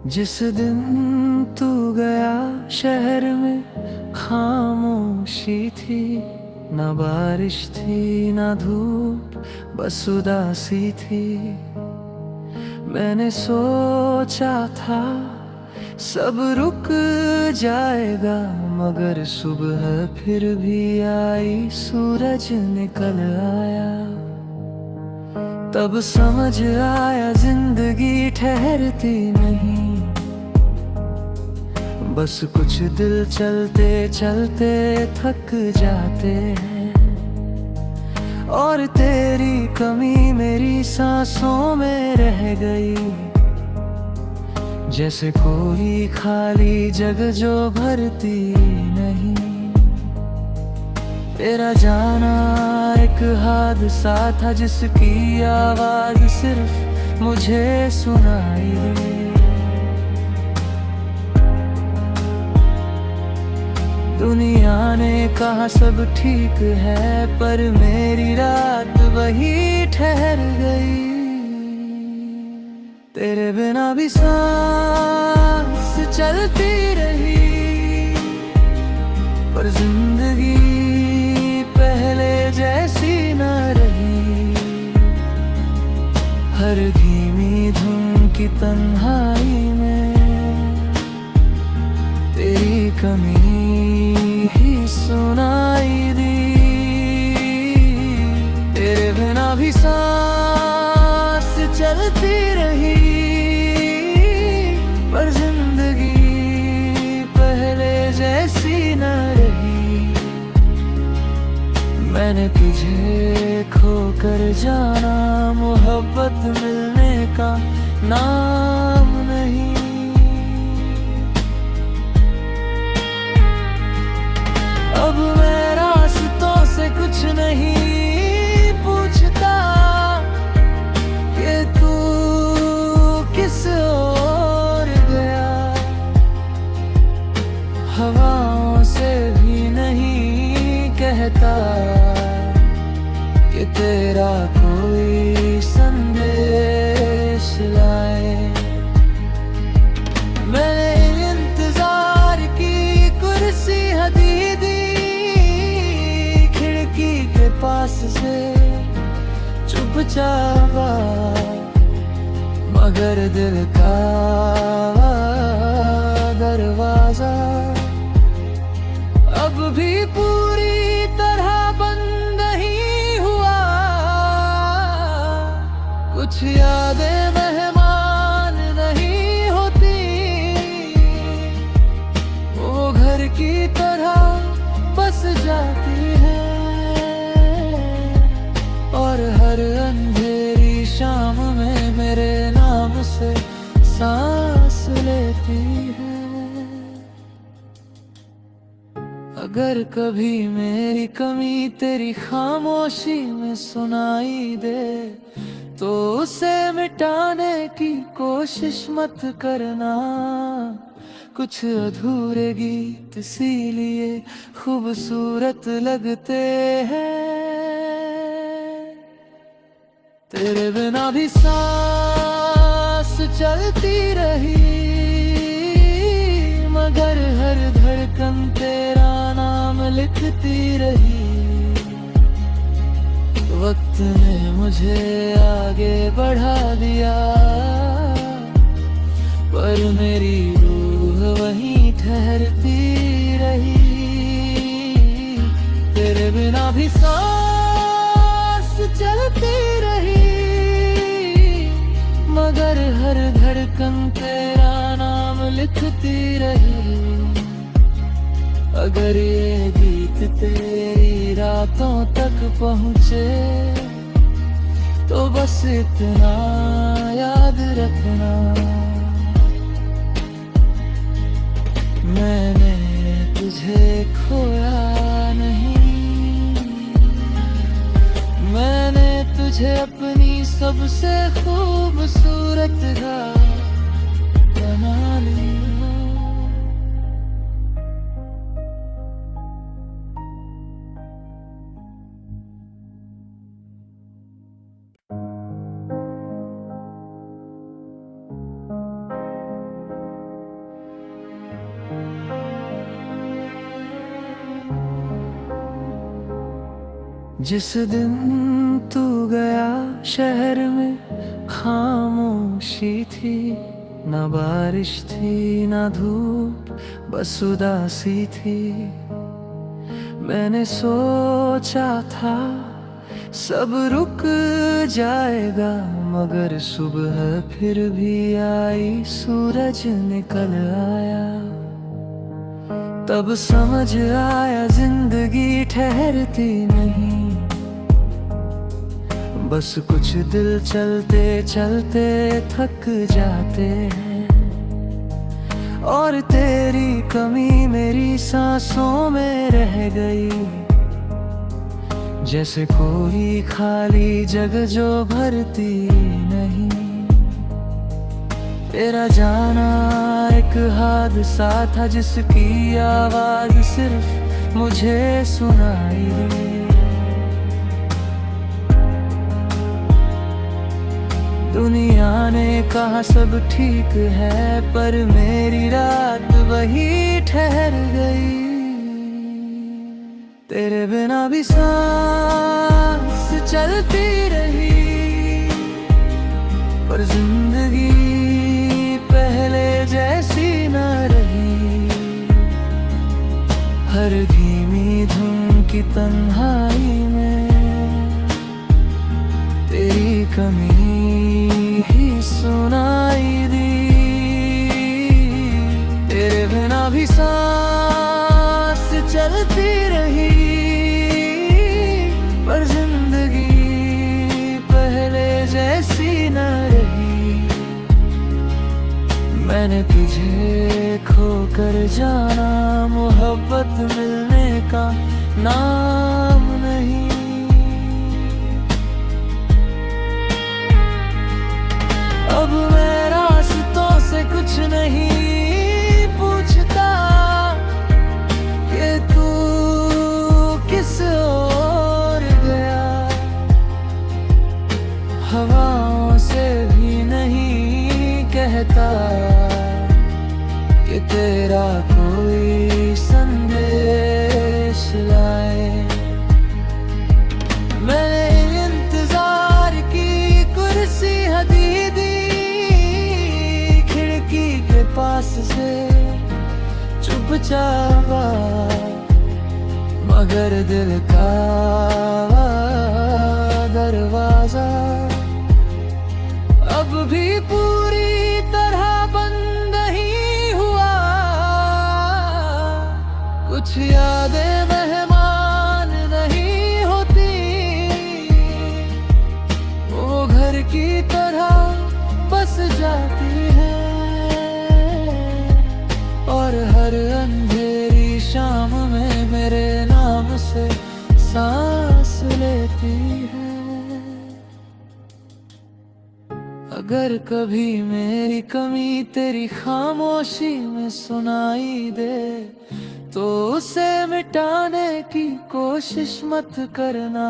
जिस दिन तू गया शहर में खामोशी थी, ना बारिश थी ना धूप, बस उदासी थी। मैंने सोचा था सब रुक जाएगा, मगर सुबह फिर भी आई, सूरज निकल आया। तब समझ आया जिंदगी ठहरती नहीं, बस कुछ दिल चलते चलते थक जाते हैं। और तेरी कमी मेरी सांसों में रह गई, जैसे कोई खाली जगह जो भरती नहीं। तेरा जाना एक हादसा था जिसकी आवाज सिर्फ मुझे सुनाई दी। दुनिया ने कहा सब ठीक है, पर मेरी रात वही ठहर गई। तेरे बिना भी सांस चलती रही, पर जिंदगी पहले जैसी न रही। हर धीमी धुन की तन्हाई में तेरी कमी ही सुनाई दी। तेरे बिना भी सांस चलती रही, पर जिंदगी पहले जैसी न रही। मैंने तुझे खोकर जाना, मोहब्बत मिलने का नाम नहीं। अब मैं रास्तों से कुछ नहीं पूछता कि तू किस ओर गया। हवाओं से भी नहीं कहता कि तेरा कोई संदेश लाए। मैंने इंतजार की कुर्सी हदीदी, खिड़की के पास से चुपचाप, मगर दिल का दरवाजा अब भी पूरी तरह बंद नहीं हुआ। कुछ यादें मेहमान नहीं होती, वो घर की तरह बस जाती है। और हर अंधेरी शाम में मेरे नाम से सांस लेती है। अगर कभी मेरी कमी तेरी खामोशी में सुनाई दे, तो उसे मिटाने की कोशिश मत करना। कुछ अधूरे गीत इसीलिए खूबसूरत लगते हैं। तेरे बिना भी सांस चलती रही, मगर हर धड़कन तेरा नाम लिखती रही। वक्त ने मुझे आगे बढ़ा दिया, पर मेरी रूह वहीं ठहरती रही। तेरे बिना भी सांस चलती रही, मगर हर धड़कन तेरा नाम लिखती रही। अगर ये गीत तेरी रातों तक पहुँचे, तो बस इतना याद रखना, मैंने तुझे खोया नहीं। मैंने तुझे अपनी सबसे खूबसूरत घाट बना लिया। जिस दिन तू गया शहर में खामोशी थी, ना बारिश थी ना धूप, बस उदासी थी। मैंने सोचा था सब रुक जाएगा, मगर सुबह फिर भी आई, सूरज निकल आया। तब समझ आया जिंदगी ठहरती नहीं, बस कुछ दिल चलते चलते थक जाते हैं। और तेरी कमी मेरी सांसों में रह गई, जैसे कोई खाली जगह जो भरती नहीं। तेरा जाना एक हादसा था जिसकी आवाज सिर्फ मुझे सुनाई दी। दुनिया ने कहा सब ठीक है, पर मेरी रात वही ठहर गई। तेरे बिना भी सांस चलती रही, पर जिंदगी पहले जैसी न रही। हर धीमी धुन की तन्हाई में तेरी कमी ही सुनाई दी। तेरे बिना भी सांस चलती रही, पर जिंदगी पहले जैसी न रही। मैंने तुझे खोकर जाना, मोहब्बत मिलने का नाम नहीं। अब मैं रास्तों से कुछ नहीं पूछता कि तू किस ओर गया। हवाओं से भी नहीं कहता कि तेरा कोई संदेश लाए। मैंने इंतजार की कुर्सी हदीदी, खिड़की के पास से चुपचाप, मगर दिल का दरवाजा अब भी पूरी तरह बंद नहीं हुआ। कुछ यादें मेहमान नहीं होती, वो घर की तरह बस जाती है, और हर अंधेरी शाम में मेरे नाम से सांस लेती है। अगर कभी मेरी कमी तेरी खामोशी में सुनाई दे, तो उसे मिटाने की कोशिश मत करना।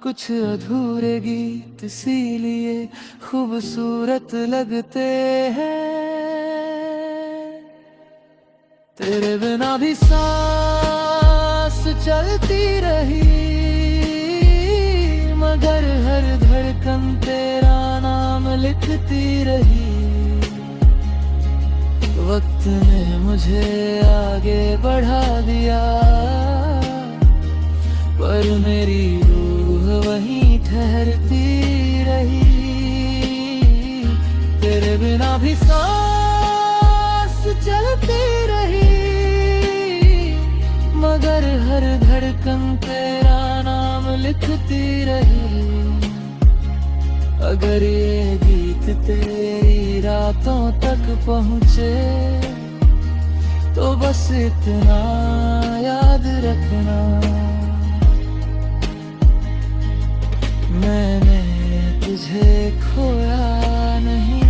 कुछ अधूरे गीत इसीलिए खूबसूरत लगते हैं। तेरे बिना भी सांस चलती रही, मगर हर धड़कन तेरा नाम लिखती रही। वक्त ने मुझे आगे बढ़ा दिया, पर मेरी रूह वहीं ठहरती रही। तेरे बिना भी सांस चलती रही, मगर हर धड़कन तेरा नाम लिखती रही। अगर ये गीत तेरी रातों तक पहुँचे, तो बस इतना याद रखना, मैंने तुझे खोया नहीं।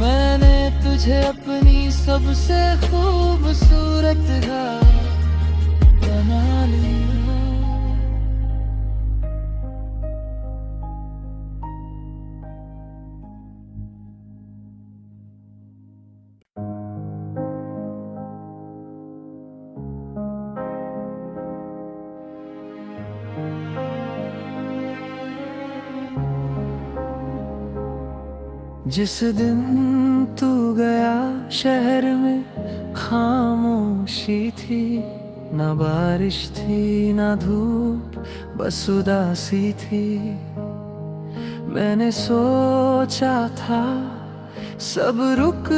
मैंने तुझे अपनी सबसे खूबसूरत घाट बना लिया। जिस दिन तू गया शहर में खामोशी थी, ना बारिश थी ना धूप, बस उदासी थी। मैंने सोचा था सब रुक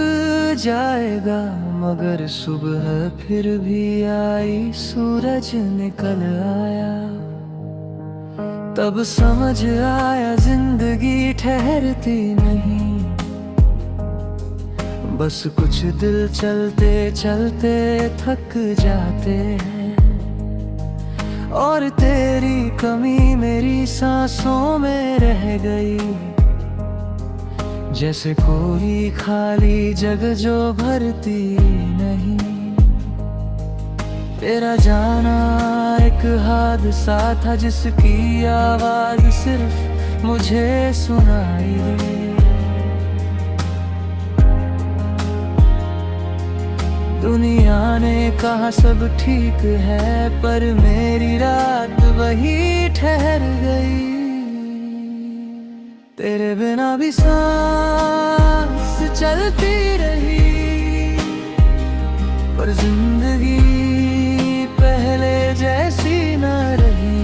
जाएगा, मगर सुबह फिर भी आई, सूरज निकल आया। तब समझ आया जिंदगी ठहरती नहीं, बस कुछ दिल चलते चलते थक जाते हैं। और तेरी कमी मेरी सांसों में रह गई, जैसे कोई खाली जगह जो भरती नहीं। तेरा जाना एक हादसा था, जिसकी आवाज सिर्फ मुझे सुनाई दी। दुनिया ने कहा सब ठीक है, पर मेरी रात वही ठहर गई। तेरे बिना भी सांस चलती रही, पर जिंदगी पहले जैसी न रही।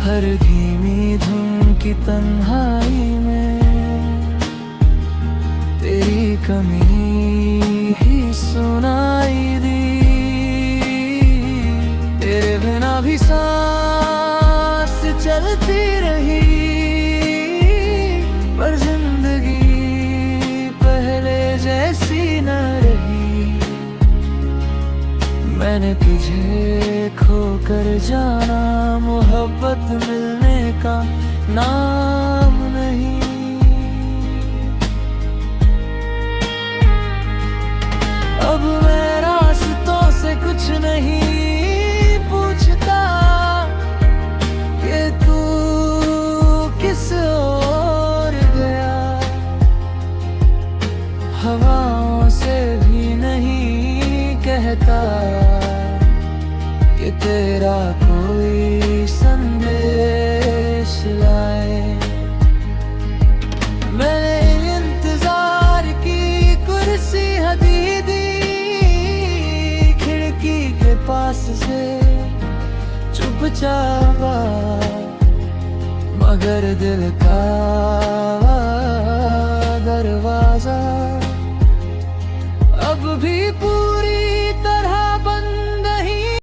हर धीमी धुन की तन्हाई में तेरी कमी ही सुनाई दी। तेरे बिना भी सांस चलती रही, पर जिंदगी पहले जैसी न रही। मैंने तुझे खोकर जाना, मोहब्बत मिलने का नाम नहीं। अब मैं रास्तों से कुछ नहीं पूछता कि तू किस ओर गया। हवाओं से भी नहीं कहता कि तेरा कोई संदेश लाए। मैंने इंतजार की कुर्सी हदीदी के पास से चुपचाप, मगर दिल का दरवाजा अब भी